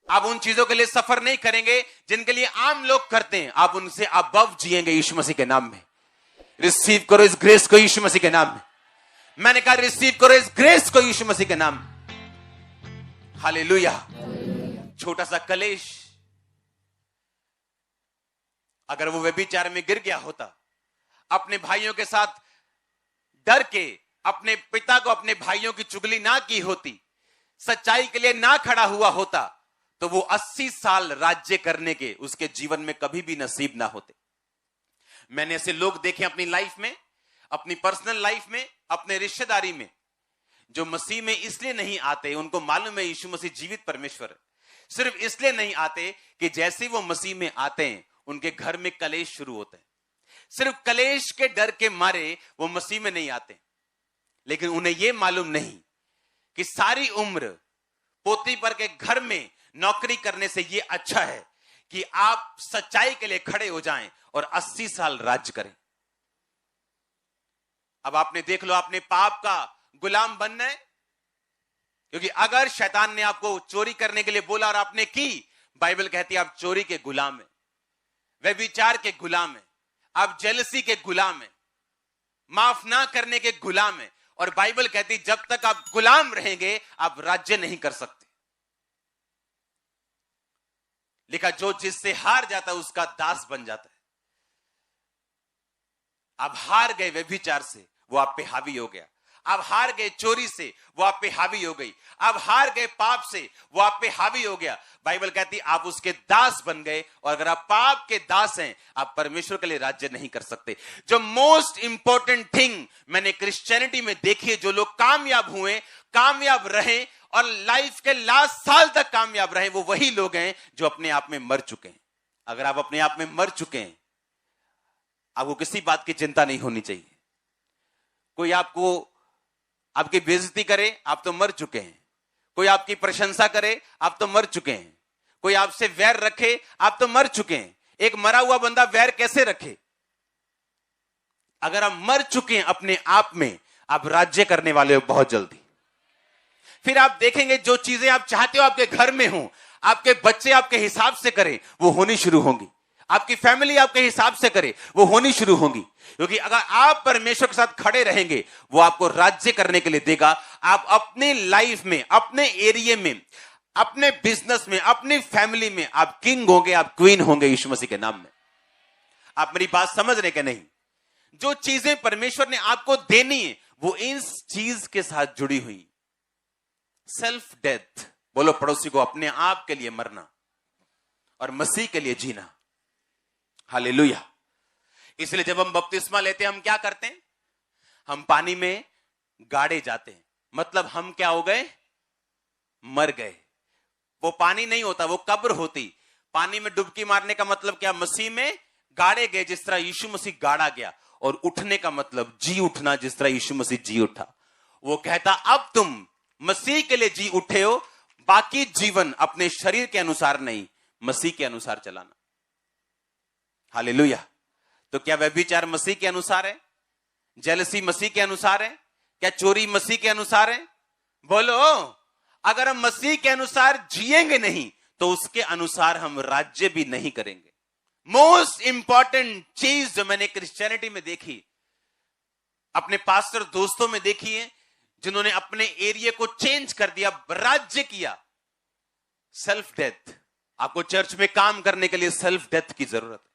आप उन चीजों के लिए सफर नहीं करेंगे जिनके लिए आम लोग करते हैं, आप उनसे अबव जिएंगे यीशु मसीह के नाम में। रिसीव करो इस ग्रेस को यीशु मसीह के नाम में। मैंने कहा रिसीव करो इस ग्रेस को यीशु मसीह के नाम में। हालेलुया। छोटा सा कलेश अगर वो व्यभिचार में गिर गया होता, अपने भाइयों के साथ डर के अपने पिता को, अपने भाइयों की चुगली ना की होती, सच्चाई के लिए ना खड़ा हुआ होता, तो वो 80 साल राज्य करने के उसके जीवन में कभी भी नसीब ना होते। मैंने ऐसे लोग देखे अपनी लाइफ में, अपनी पर्सनल लाइफ में, अपने रिश्तेदारी में, जो मसीह में इसलिए नहीं आते, उनको मालूम है यीशु मसीह जीवित परमेश्वर है, सिर्फ इसलिए नहीं आते कि जैसे वो मसीह में आते हैं उनके घर में कलेश शुरू होते हैं। सिर्फ कलेश के डर के मारे वो मसीह में नहीं आते, लेकिन उन्हें यह मालूम नहीं कि सारी उम्र पोती पर के घर में नौकरी करने से यह अच्छा है कि आप सच्चाई के लिए खड़े हो जाएं और 80 साल राज्य करें। अब आपने देख लो, आपने पाप का गुलाम बनना है, क्योंकि अगर शैतान ने आपको चोरी करने के लिए बोला और आपने की, बाइबल कहती है आप चोरी के गुलाम है, व्यभिचार के गुलाम है, आप जेलसी के गुलाम है, माफ ना करने के गुलाम है। और बाइबल कहती है जब तक आप गुलाम रहेंगे आप राज्य नहीं कर सकते। लिखा जो जिससे हार जाता है उसका दास बन जाता है। आप हार गए व्यभिचार से, वो आप पे हावी हो गया। आप हार गए चोरी से, वो आप पे हावी हो गई। आप हार गए पाप से, वो आप पे हावी हो गया। बाइबल कहती है आप उसके दास बन गए, और अगर आप पाप के दास हैं आप परमेश्वर के लिए राज्य नहीं कर सकते। जो मोस्ट इंपॉर्टेंट थिंग मैंने क्रिश्चियनिटी में देखी है, जो लोग कामयाब हुए, कामयाब रहे और लाइफ के लास्ट साल तक कामयाब रहे, वो वही लोग हैं जो अपने आप में मर चुके हैं। अगर आप अपने आप में मर चुके हैं, आपको किसी बात की चिंता नहीं होनी चाहिए। कोई आपको आपकी बेइज्जती करे, आप तो मर चुके हैं। कोई आपकी प्रशंसा करे, आप तो मर चुके हैं। कोई आपसे वैर रखे, आप तो मर चुके हैं। एक मरा हुआ बंदा वैर कैसे रखे? अगर आप मर चुके हैं अपने आप में, आप राज्य करने वाले हो बहुत जल्दी। फिर आप देखेंगे जो चीजें आप चाहते हो आपके घर में हो, आपके बच्चे आपके हिसाब से करें, वो होनी शुरू होंगी। आपकी फैमिली आपके हिसाब से करे, वो होनी शुरू होंगी। क्योंकि अगर आप परमेश्वर के साथ खड़े रहेंगे, वो आपको राज्य करने के लिए देगा। आप अपने लाइफ में, अपने एरिया में, अपने बिजनेस में, अपनी फैमिली में आप किंग होंगे, आप क्वीन होंगे यीशु मसीह के नाम में। आप मेरी बात समझ रहे कि नहीं? जो चीजें परमेश्वर ने आपको देनी है वो इस चीज के साथ जुड़ी हुई। सेल्फ डेथ, बोलो पड़ोसी को, अपने आप के लिए मरना और मसीह के लिए जीना। हालेलुया। इसलिए जब हम बपतिस्मा लेते हैं हम क्या करते हैं? हम पानी में गाड़े जाते हैं। मतलब हम क्या हो गए? मर गए। वो पानी नहीं होता, वो कब्र होती। पानी में डुबकी मारने का मतलब क्या? मसीह में गाड़े गए, जिस तरह यीशु मसीह गाड़ा गया। और उठने का मतलब जी उठना, जिस तरह यीशु मसीह जी उठा। वो कहता अब तुम मसीह के लिए जी उठे हो, बाकी जीवन अपने शरीर के अनुसार नहीं, मसीह के अनुसार चलाना। हालेलुया। तो क्या व्यभिचार मसीह के अनुसार है? जेलसी मसीह के अनुसार है? क्या चोरी मसीह के अनुसार है? बोलो। अगर हम मसीह के अनुसार जिएंगे नहीं तो उसके अनुसार हम राज्य भी नहीं करेंगे। मोस्ट इंपॉर्टेंट चीज जो मैंने क्रिश्चियनिटी में देखी, अपने पास्टर दोस्तों में देखी है, जिन्होंने अपने एरिया को चेंज कर दिया, राज्य किया, सेल्फ डेथ। आपको चर्च में काम करने के लिए सेल्फ डेथ की जरूरत है।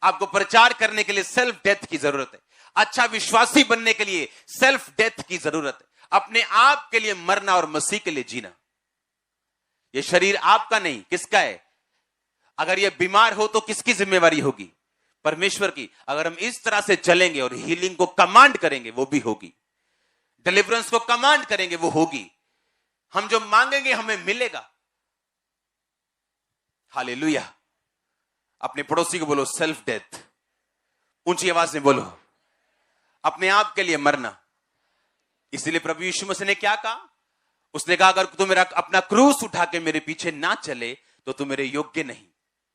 आपको प्रचार करने के लिए सेल्फ डेथ की जरूरत है। अच्छा विश्वासी बनने के लिए सेल्फ डेथ की जरूरत है। अपने आप के लिए मरना और मसीह के लिए जीना। यह शरीर आपका नहीं, किसका है? अगर यह बीमार हो तो किसकी जिम्मेवारी होगी? परमेश्वर की। अगर हम इस तरह से चलेंगे और हीलिंग को कमांड करेंगे, वो भी होगी। डिलीवरेंस को कमांड करेंगे, वो होगी। हम जो मांगेंगे हमें मिलेगा। हालेलुया। अपने पड़ोसी को बोलो सेल्फ डेथ। ऊंची आवाज में बोलो, अपने आप के लिए मरना। इसीलिए प्रभु यीशु मसीह ने क्या कहा? उसने कहा अगर तू मेरा अपना क्रूस उठा के मेरे पीछे ना चले तो तू मेरे योग्य नहीं।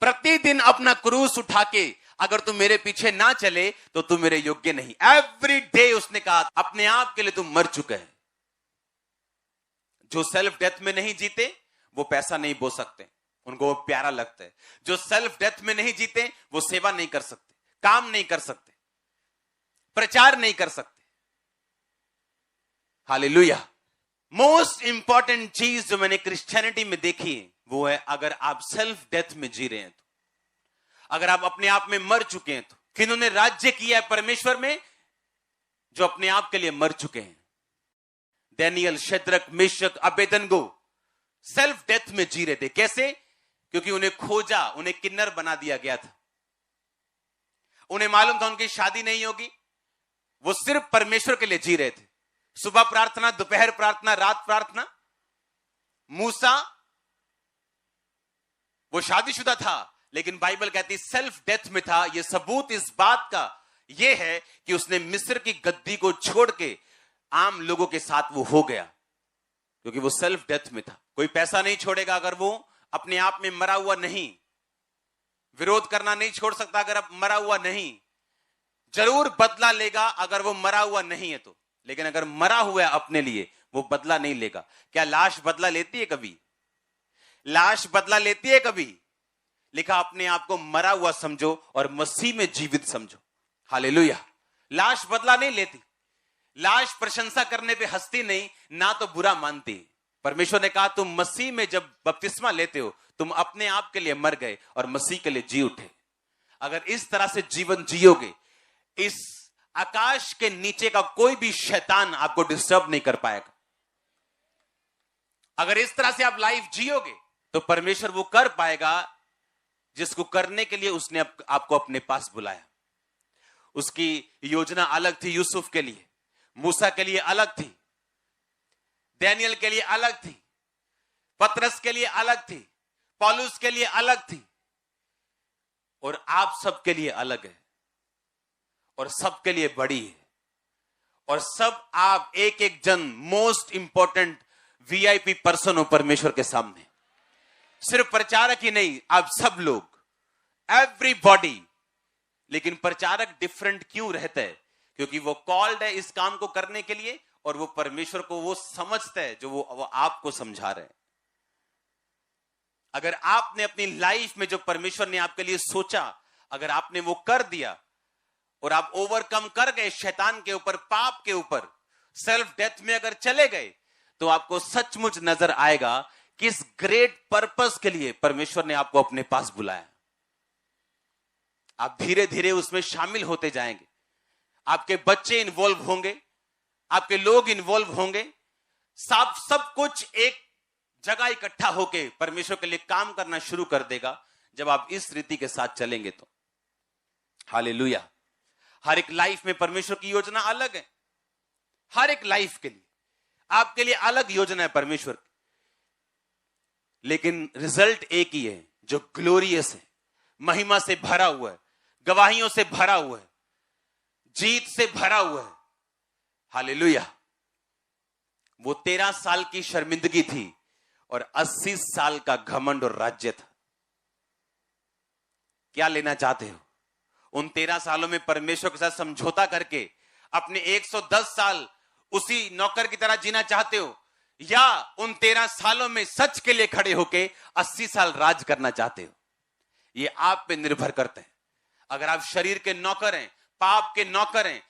प्रतिदिन अपना क्रूस उठा के अगर तू मेरे पीछे ना चले तो तू मेरे योग्य नहीं। एवरी डे उसने कहा अपने आप के लिए तू मर चुका है। जो सेल्फ डेथ में नहीं जीते वो पैसा नहीं बो सकते, उनको वो प्यारा लगता है। जो सेल्फ डेथ में नहीं जीते वो सेवा नहीं कर सकते, काम नहीं कर सकते, प्रचार नहीं कर सकते। हालेलुया। मोस्ट इंपॉर्टेंट चीज जो मैंने क्रिश्चियनिटी में देखी है वो है, अगर आप सेल्फ डेथ में जी रहे हैं तो, अगर आप अपने आप में मर चुके हैं तो। किन्होंने राज्य किया है परमेश्वर में? जो अपने आप के लिए मर चुके हैं। Daniel, Shadrach, Meshach, Abednego self death में जी रहे थे। कैसे? क्योंकि उन्हें खोजा, उन्हें किन्नर बना दिया गया था। उन्हें मालूम था उनकी शादी नहीं होगी, वो सिर्फ परमेश्वर के लिए जी रहे थे। सुबह प्रार्थना, दोपहर प्रार्थना, रात प्रार्थना। मूसा वो शादीशुदा था, लेकिन बाइबल कहती सेल्फ डेथ में था। यह सबूत इस बात का यह है कि उसने मिस्र की गद्दी को छोड़ के आम लोगों के साथ वो हो गया, क्योंकि वो सेल्फ डेथ में था। कोई पैसा नहीं छोड़ेगा अगर वो अपने आप में मरा हुआ नहीं। विरोध करना नहीं छोड़ सकता अगर अब मरा हुआ नहीं। जरूर बदला लेगा अगर वो मरा हुआ नहीं है तो, लेकिन अगर मरा हुआ है अपने लिए वो बदला नहीं लेगा। क्या लाश बदला लेती है कभी? लाश बदला लेती है कभी? लिखा अपने आप को मरा हुआ समझो और मसीह में जीवित समझो। हालेलुया। लाश बदला नहीं लेती। लाश प्रशंसा करने पे हंसती नहीं, ना तो बुरा मानती। परमेश्वर ने कहा तुम मसीह में जब बपतिस्मा लेते हो तुम अपने आप के लिए मर गए और मसीह के लिए जी उठे। अगर इस तरह से जीवन जियोगे, इस आकाश के नीचे का कोई भी शैतान आपको डिस्टर्ब नहीं कर पाएगा। अगर इस तरह से आप लाइफ जियोगे तो परमेश्वर वो कर पाएगा जिसको करने के लिए उसने आपको अपने पास बुलाया। उसकी योजना अलग थी यूसुफ के लिए, मूसा के लिए अलग थी, दानियल के लिए अलग थी, पतरस के लिए अलग थी, पौलुस के लिए अलग थी, और आप सबके लिए अलग है, और सबके लिए बड़ी है। और सब आप एक एक जन मोस्ट इंपॉर्टेंट वीआईपी पर्सन हो परमेश्वर के सामने। सिर्फ प्रचारक ही नहीं, आप सब लोग, एवरीबॉडी। लेकिन प्रचारक डिफरेंट क्यों रहता है? क्योंकि वो कॉल्ड है इस काम को करने के लिए, और वो परमेश्वर को वो समझता है जो वो आपको समझा रहे हैं। अगर आपने अपनी लाइफ में जो परमेश्वर ने आपके लिए सोचा, अगर आपने वो कर दिया और आप ओवरकम कर गए शैतान के ऊपर, पाप के ऊपर, सेल्फ डेथ में अगर चले गए, तो आपको सचमुच नजर आएगा किस ग्रेट पर्पस के लिए परमेश्वर ने आपको अपने पास बुलाया। आप धीरे धीरे उसमें शामिल होते जाएंगे। आपके बच्चे इन्वॉल्व होंगे, आपके लोग इन्वॉल्व होंगे, सब कुछ एक जगह इकट्ठा होके परमेश्वर के लिए काम करना शुरू कर देगा जब आप इस रीति के साथ चलेंगे तो। हालेलुया। हर एक लाइफ में परमेश्वर की योजना अलग है। हर एक लाइफ के लिए आपके लिए अलग योजना है परमेश्वर की, लेकिन रिजल्ट एक ही है जो ग्लोरियस है, महिमा से भरा हुआ है, गवाहियों से भरा हुआ है, जीत से भरा हुआ है। हालेलुया। वो 13 साल की शर्मिंदगी थी और 80 साल का घमंड और राज्य था। क्या लेना चाहते हो? उन 13 सालों में परमेश्वर के साथ समझौता करके अपने 110 साल उसी नौकर की तरह जीना चाहते हो, या उन 13 सालों में सच के लिए खड़े होके 80 साल राज करना चाहते हो? ये आप पे निर्भर करते हैं। अगर आप शरीर के नौकर हैं, पाप के नौकर हैं,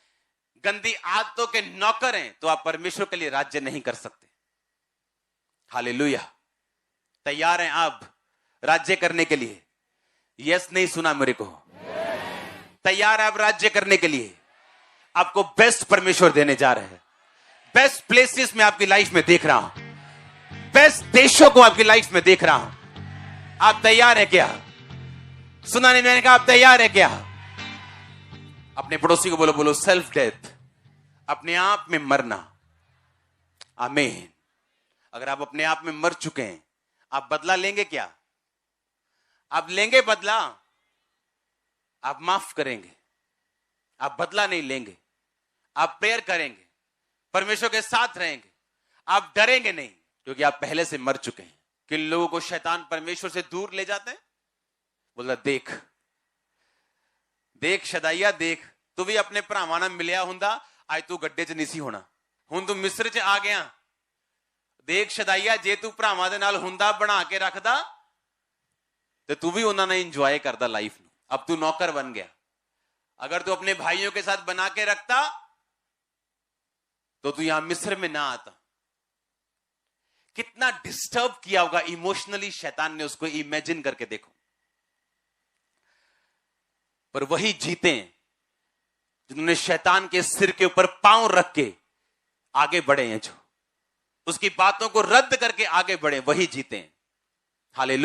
गंदी आदतों के नौकर हैं, तो आप परमेश्वर के लिए राज्य नहीं कर सकते। हालेलुया। तैयार हैं आप राज्य करने के लिए? यस नहीं सुना मेरे को? तैयार है आप राज्य करने के लिए? आपको बेस्ट परमेश्वर देने जा रहे हैं। बेस्ट प्लेसेस में आपकी लाइफ में देख रहा हूं, बेस्ट देशों को आपकी लाइफ में देख रहा हूं। आप तैयार है क्या? सुना नहीं मैंने कहा आप तैयार है क्या? अपने पड़ोसी को बोलो, बोलो सेल्फ डेथ, अपने आप में मरना। आमीन। अगर आप अपने आप में मर चुके हैं, आप बदला लेंगे क्या? आप लेंगे बदला? आप माफ करेंगे, आप बदला नहीं लेंगे। आप प्रेयर करेंगे, परमेश्वर के साथ रहेंगे, आप डरेंगे नहीं, क्योंकि आप पहले से मर चुके हैं। किन लोगों को शैतान परमेश्वर से दूर ले जाते हैं? बोला देख देख शदाइया देख, तू भी अपने भरावां नाल मिलिया हुंदा, आज तू गड्ढे च नहीं सी होना। हुण तू मिस्र च आ गया, देख शदाइया जे तू भरावां दे नाल हुंदा बना के रखदा तो तू भी उन्होंने इंजॉय करदा लाइफ नूं। अब तू नौकर बन गया। अगर तू अपने भाइयों के साथ बना के रखता तो तू यहां मिस्र में ना आता। कितना डिस्टर्ब किया होगा इमोशनली शैतान ने उसको, इमेजिन करके देखो। पर वही जीते जिन्होंने शैतान के सिर के ऊपर पांव रख के आगे बढ़े हैं, जो उसकी बातों को रद्द करके आगे बढ़े, वही जीते हैं। हालेलुया।